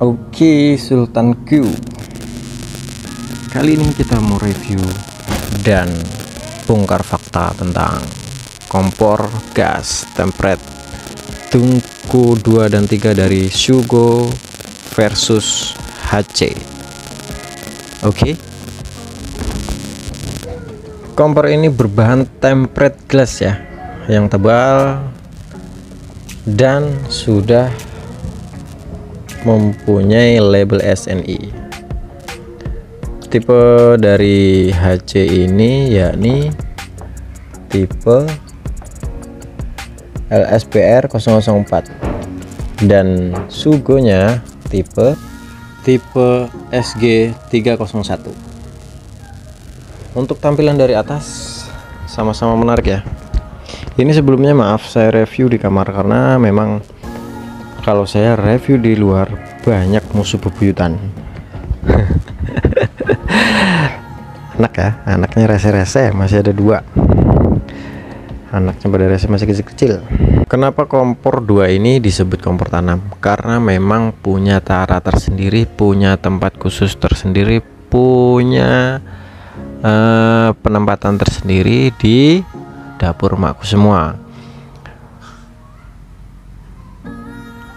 Oke, Sultan Q. Kali ini kita mau review dan bongkar fakta tentang kompor gas tempered tungku 2 dan 3 dari Sugo versus HC. Oke. Kompor ini berbahan tempered glass ya, yang tebal dan sudah mempunyai label SNI. Tipe dari HC ini yakni tipe LSPR 004 dan Sugo-nya tipe SG 301. Untuk tampilan dari atas sama-sama menarik ya. Ini sebelumnya maaf saya review di kamar karena memang kalau saya review di luar banyak musuh bebuyutan. Anak ya, anaknya rese-rese, masih ada 2 anaknya pada rese, masih kecil-kecil. Kenapa kompor 2 ini disebut kompor tanam? Karena memang punya cara tersendiri, punya tempat khusus tersendiri, punya penempatan tersendiri di dapur emakku semua.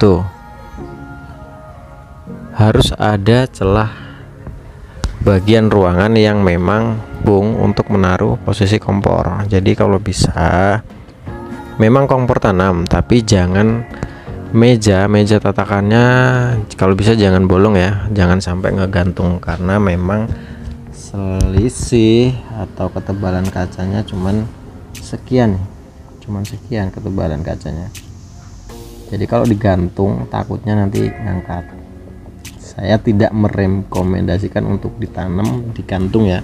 Tuh, harus ada celah bagian ruangan yang memang bung untuk menaruh posisi kompor. Jadi kalau bisa memang kompor tanam, tapi jangan meja tatakannya kalau bisa jangan bolong ya, jangan sampai ngegantung karena memang selisih atau ketebalan kacanya cuman sekian ketebalan kacanya. Jadi kalau digantung takutnya nanti ngangkat. Saya tidak merekomendasikan untuk ditanam di kantung ya.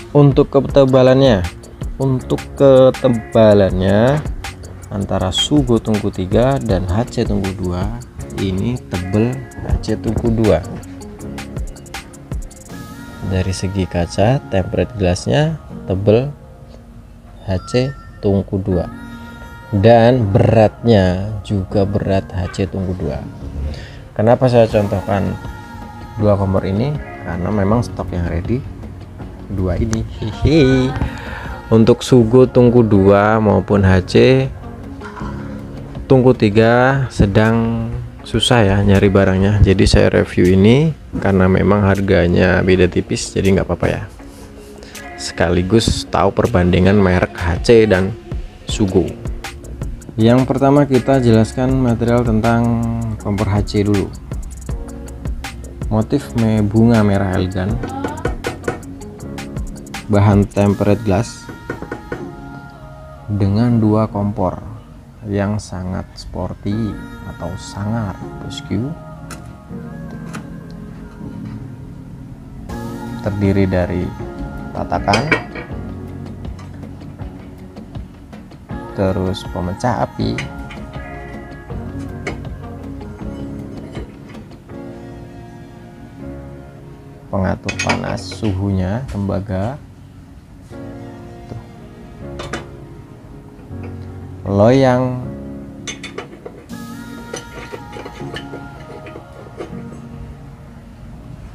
Untuk ketebalannya antara Sugo tungku 3 dan HC tungku 2 ini tebel HC tungku 2. Dari segi kaca tempered glassnya tebel HC tungku 2 dan beratnya juga berat HC tungku 2. Kenapa saya contohkan 2 kompor ini? Karena memang stok yang ready 2 ini. Hihi. Untuk Sugo tungku 2 maupun HC tungku 3 sedang susah ya nyari barangnya, jadi saya review ini karena memang harganya beda tipis, jadi nggak apa-apa ya, sekaligus tahu perbandingan merek HC dan Sugo. Yang pertama kita jelaskan material tentang kompor HC dulu. Motif bunga merah elegan, bahan tempered glass dengan 2 kompor yang sangat sporty atau sangar bosku. Terdiri dari tatakan, terus pemecah api, pengatur panas suhunya, tembaga, loyang,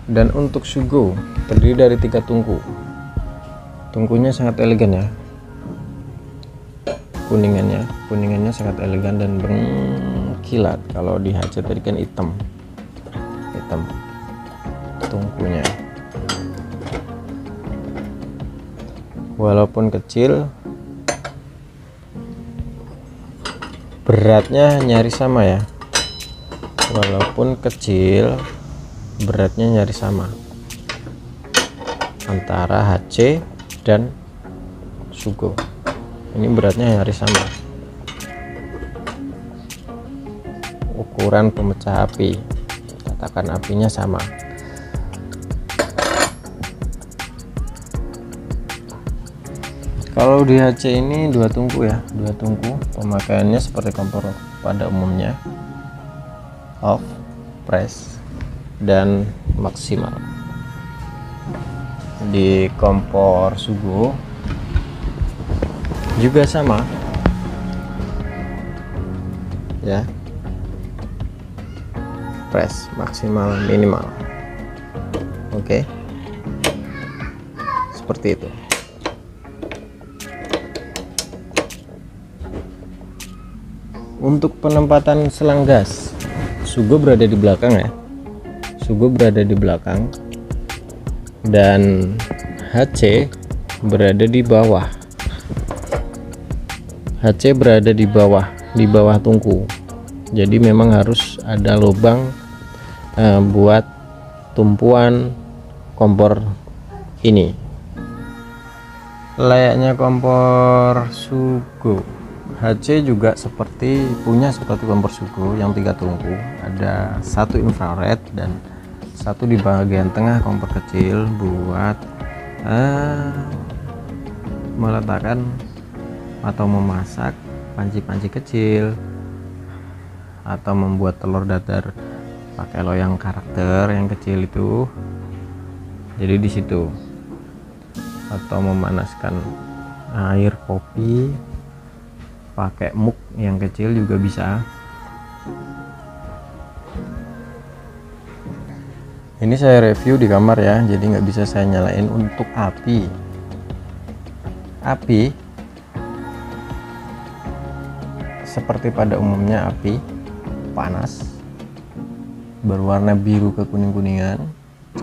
dan untuk Sugo terdiri dari 3 tungku. Tungkunya sangat elegan ya, kuningannya sangat elegan dan berkilat. Kalau di HC tadi kan hitam tungkunya. Walaupun kecil beratnya nyaris sama ya, antara HC dan Sugo. Ini beratnya nyaris sama. ukuran pemecah api, tatakan apinya sama. Kalau di HC ini 2 tungku ya, 2 tungku. Pemakaiannya seperti kompor pada umumnya, off, press, dan maksimal. Di kompor Sugo juga sama ya, press, maksimal, minimal. Oke, seperti itu. Untuk penempatan selang gas, Sugo berada di belakang ya, Sugo berada di belakang, dan HC berada di bawah. HC berada di bawah tungku. Jadi memang harus ada lubang buat tumpuan kompor ini. Layaknya kompor Sugo, HC juga punya seperti kompor Sugo yang 3 tungku. Ada 1 infrared dan 1 di bagian tengah kompor kecil buat meletakkan atau memasak panci-panci kecil, atau membuat telur dadar pakai loyang karakter yang kecil itu. Jadi di situ, atau memanaskan air kopi pakai mug yang kecil juga bisa. Ini saya review di kamar ya, jadi nggak bisa saya nyalain. Untuk api seperti pada umumnya, api panas berwarna biru kekuning-kuningan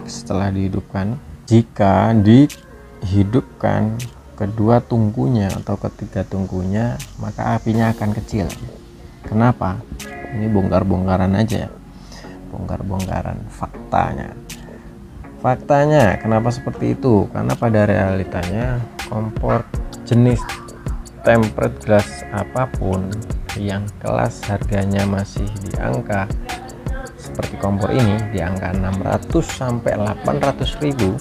setelah dihidupkan. Jika dihidupkan kedua tungkunya atau ketiga tungkunya, maka apinya akan kecil. Kenapa? Ini bongkar-bongkaran aja, bongkar-bongkaran faktanya kenapa seperti itu. Karena pada realitanya kompor jenis tempered glass apapun yang kelas harganya masih di angka seperti kompor ini, di angka 600 sampai 800 ribu,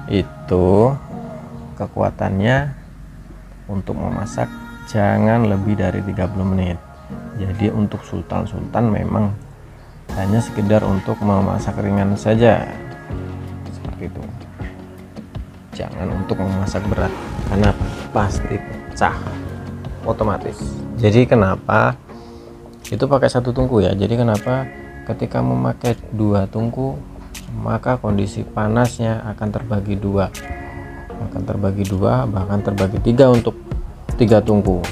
itu kekuatannya untuk memasak jangan lebih dari 30 menit. Jadi untuk sultan memang hanya sekedar untuk memasak ringan saja, seperti itu. Jangan untuk memasak berat, karena pasti pecah otomatis. Jadi kenapa itu pakai 1 tungku ya? Jadi kenapa ketika memakai 2 tungku, maka kondisi panasnya akan terbagi 2, bahkan terbagi 3 untuk 3 tungku,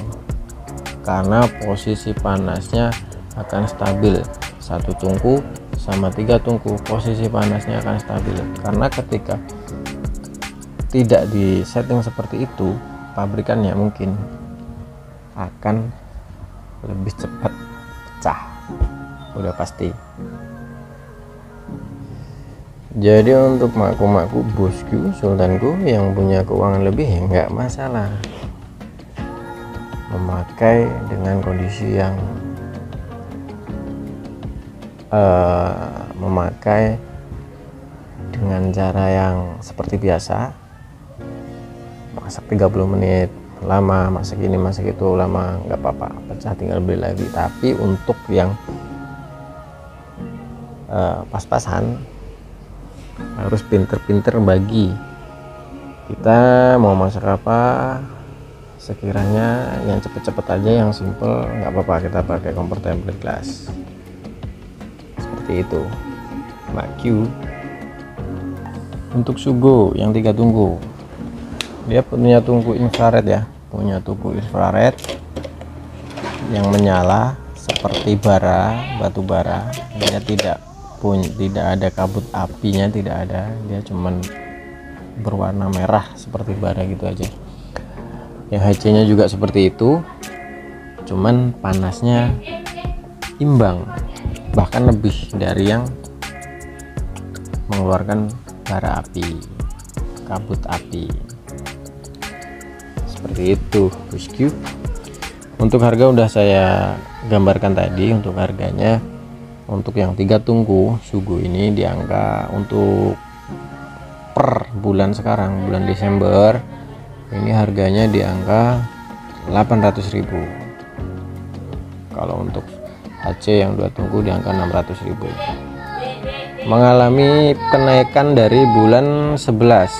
karena posisi panasnya akan stabil. 1 tungku sama 3 tungku, posisi panasnya akan stabil. Karena ketika tidak di setting seperti itu, pabrikannya mungkin akan lebih cepat pecah, udah pasti. Jadi untuk makku bosku, sultanku yang punya keuangan lebih, nggak masalah memakai dengan kondisi yang memakai dengan cara yang seperti biasa. Masak 30 menit lama, masak ini masak itu lama, nggak apa-apa, pecah tinggal beli lagi. Tapi untuk yang pas-pasan harus pinter-pinter bagi. Kita mau masak apa, sekiranya yang cepet-cepet aja, yang simple, nggak apa-apa, kita pakai kompor tempered glass seperti itu. Makyu. Untuk Sugo yang 3 tungku, dia punya tungku infrared ya, punya tungku infrared yang menyala seperti batu bara. Dia tidak ada kabut apinya, tidak ada, dia cuman berwarna merah seperti bara gitu aja. Yang HC nya juga seperti itu, cuman panasnya imbang, bahkan lebih dari yang mengeluarkan bara api, kabut api, seperti itu bosku. Untuk harga udah saya gambarkan tadi. Untuk harganya, untuk yang 3 tungku Sugo ini di angka untuk per bulan sekarang, bulan Desember ini harganya di angka 800.000. Kalau untuk HC yang 2 tungku di angka 600.000. Mengalami kenaikan dari bulan 11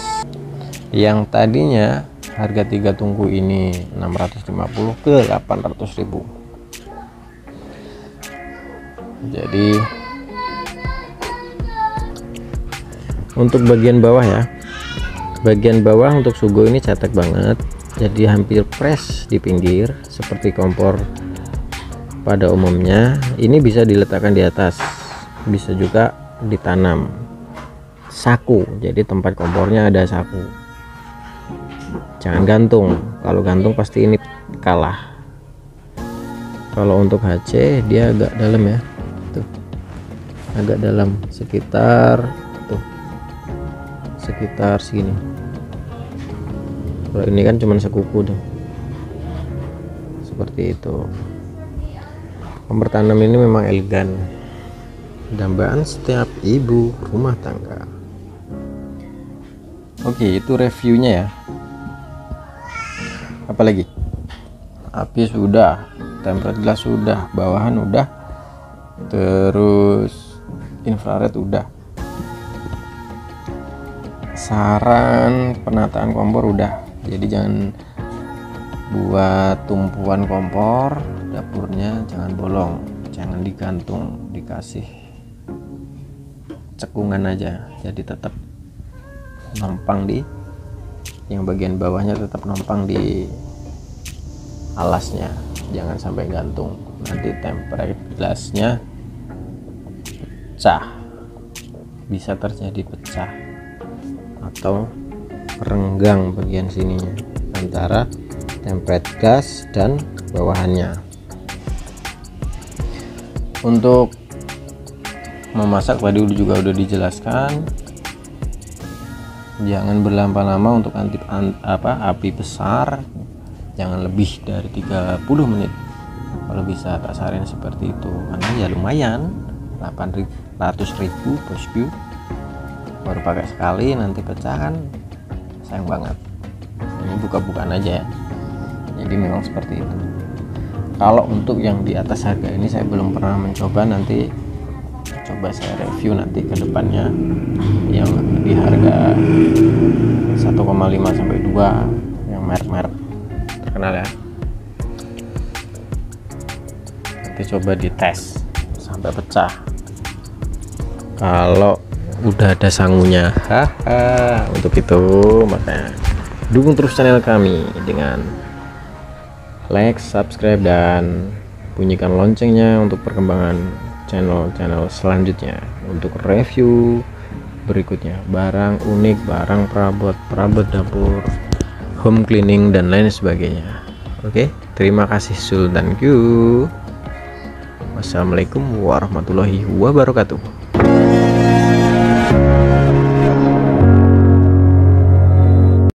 yang tadinya harga 3 tungku ini 650 ke 800.000. Jadi untuk bagian bawah ya, bagian bawah untuk Sugo ini cetek banget, jadi hampir press di pinggir seperti kompor pada umumnya. Ini bisa diletakkan di atas, bisa juga ditanam saku, jadi tempat kompornya ada saku. Jangan gantung, kalau gantung pasti ini kalah. Kalau untuk HC dia agak dalam ya, tuh agak dalam, sekitar segini. Kalau ini kan cuman sekuku tuh, seperti itu. Kompor tanam ini memang elegan, dambaan setiap ibu rumah tangga. Oke, itu reviewnya ya. Apalagi? Api sudah, tempered glass sudah, bawahan udah, terus infrared udah, saran penataan kompor udah. Jadi jangan buat tumpuan kompor, dapurnya jangan bolong, jangan digantung, dikasih cekungan aja, jadi tetap nompang di yang bagian bawahnya, tetap nompang di alasnya, jangan sampai gantung, nanti tempered glassnya pecah, bisa terjadi pecah atau renggang bagian sininya antara tempered glass dan bawahannya. Untuk memasak tadi juga udah dijelaskan, jangan berlama-lama untuk api besar, jangan lebih dari 30 menit kalau bisa, tak saran seperti itu, karena ya lumayan 800.000 bosku, baru pakai sekali nanti pecah kan sayang banget. Ini buka-bukaan aja ya, jadi memang seperti itu. Kalau untuk yang di atas harga ini saya belum pernah mencoba, nanti coba saya review nanti ke depannya yang di harga 1,5 sampai 2 yang merek-merek terkenal ya, nanti coba dites sampai pecah. Kalau udah ada sangunya, untuk itu makanya dukung terus channel kami dengan like, subscribe, dan bunyikan loncengnya untuk perkembangan channel-channel selanjutnya untuk review berikutnya, barang unik, barang perabot dapur, home cleaning, dan lain sebagainya. Oke, terima kasih Sultan Q. Wassalamualaikum warahmatullahi wabarakatuh.